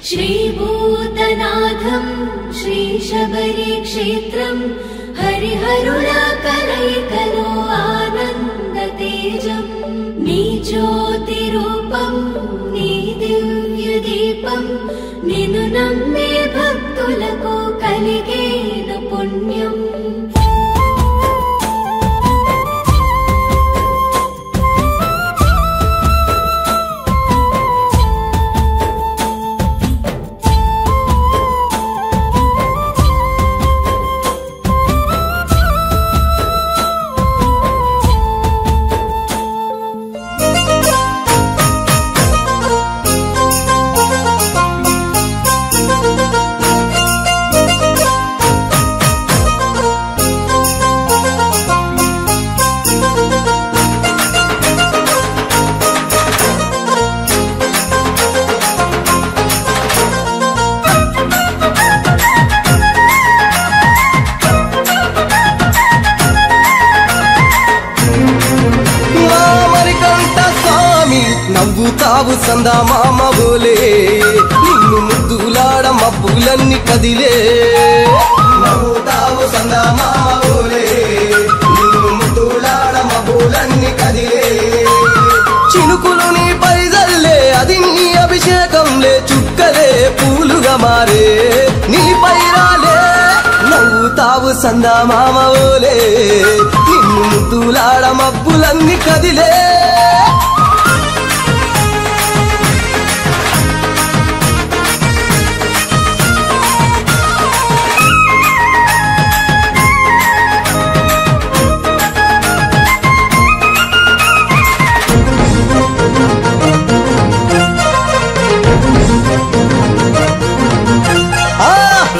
श्रीभूतनाथं श्रीशबरी क्षेत्रं हरिहरुला कलैकलो आनन्दतेजं नी ज्योतिरूपं नी दिव्यदीपं निनु नम्मे भक्तुలకు కలిగేను పుణ్యం నవ్వుతావు సందా మామ బోలే నిన్ను ముద్దులాడ మబ్బులన్నీ కదిలే నవ్వుతావు సందా మామ బోలే నిన్ను ముద్దులాడ మబ్బులన్నీ కదిలే చినుకులు నీ పైదల్లే అది నీ అభిషేకంలే చుక్కలే పూలుగా మారే నీ పైరాలే నవ్వుతావు సందా మామ బోలే నిన్ను ముద్దులాడ మబ్బులన్నీ కదిలే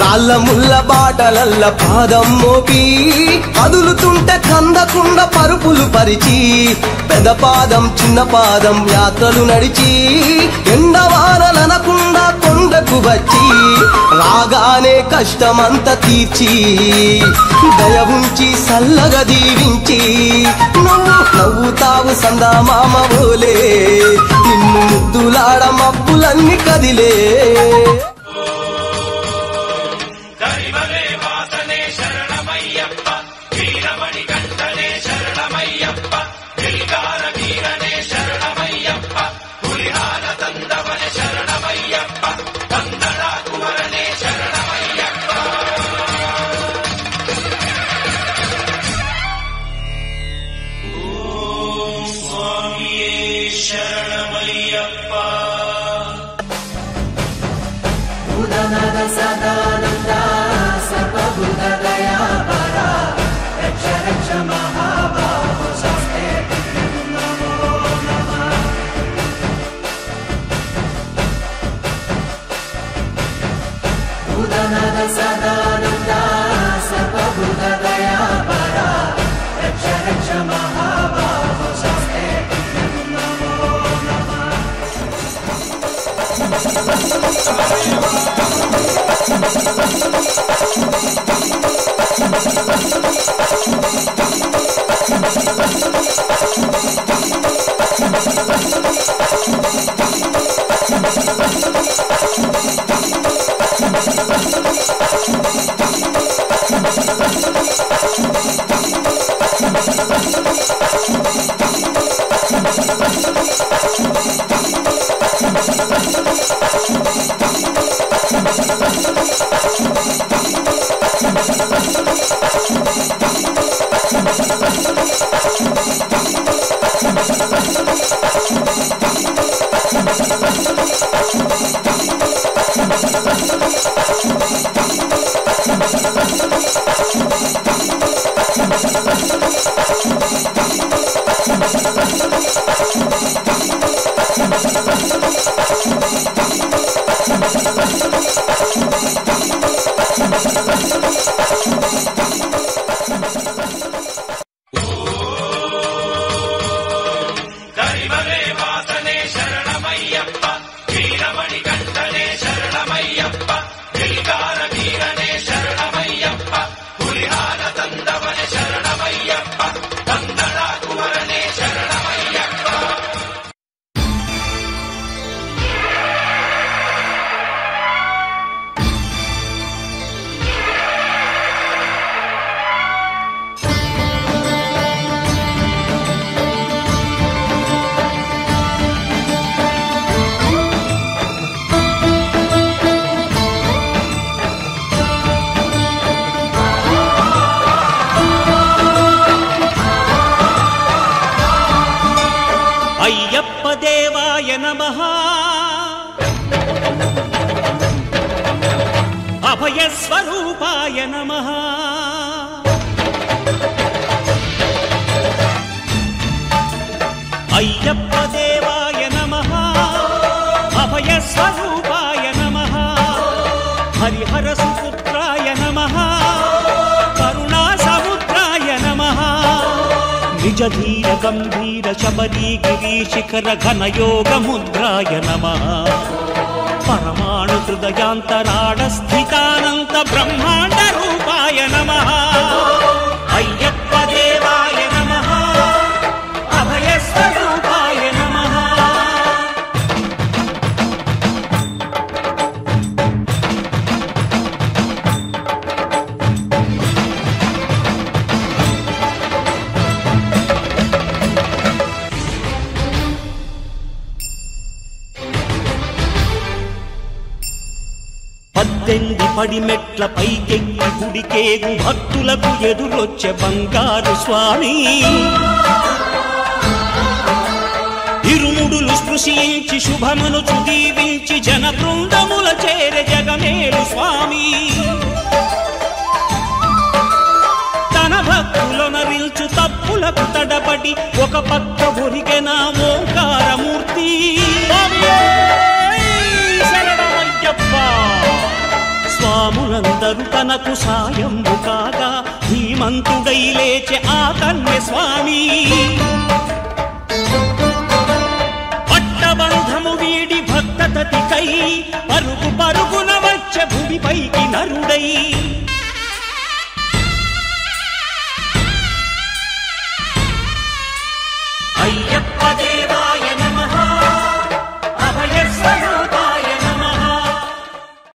రాళ్ళ ముళ్ళ బాటలల్ల పాదం మోపి కదులుతుంటే కందకుండా పరుపులు పరిచి పెద్ద పాదం చిన్న పాదం యాత్రలు నడిచి ఎండవానలనకుండా కొండకు వచ్చి రాగానే కష్టమంత తీర్చి దయ ఉంచి సల్లగా దీవించి నువ్వు నవ్వుతావు సందా మామ బోలే నిన్ను ముద్దులాడ మబ్బులన్నీ కదిలే నమః అభయస్వరూపాయ నమః అయ్యప్ప దేవాయ నమః అభయస్వరూపాయ నమః హరిహర సుపుత్రాయ నమః కరుణా సముద్రాయ నమః నిజ ధీర గంభీర శబరీ గిరీశిఖర ఘనయోగ ముద్రాయ నమః పరమాణు హృదయాంతరాళ స్థితానంత బ్రహ్మాండ రూపాయ నమః అయ్యప్ప దేవాయ నమః అభయస్వరూపాయ నమః పద్దెంది పడిమెట్ల పైకెక్కి గుడికేగు భక్తులకు ఎదురొచ్చే బంగారు స్వామి ఇరుముడులు స్పృశించి శుభమనుచు దీవించి జన బృందముల చేరే జగమేలు స్వామి తన భక్తులొనరిల్చు తప్పులకు తడబడి ఒక పక్క ఒరిగెన ఓంకారమూర్తి స్వాములందరూ తనకు సాయంబు కాగా ధీమంతుడై లేచే ఆ కన్య స్వామి పట్టబంధము వీడి భక్తతతికై పరుగు పరుగున వచ్చే భూమిపైకి నరుడై అయ్యప్ప దేవా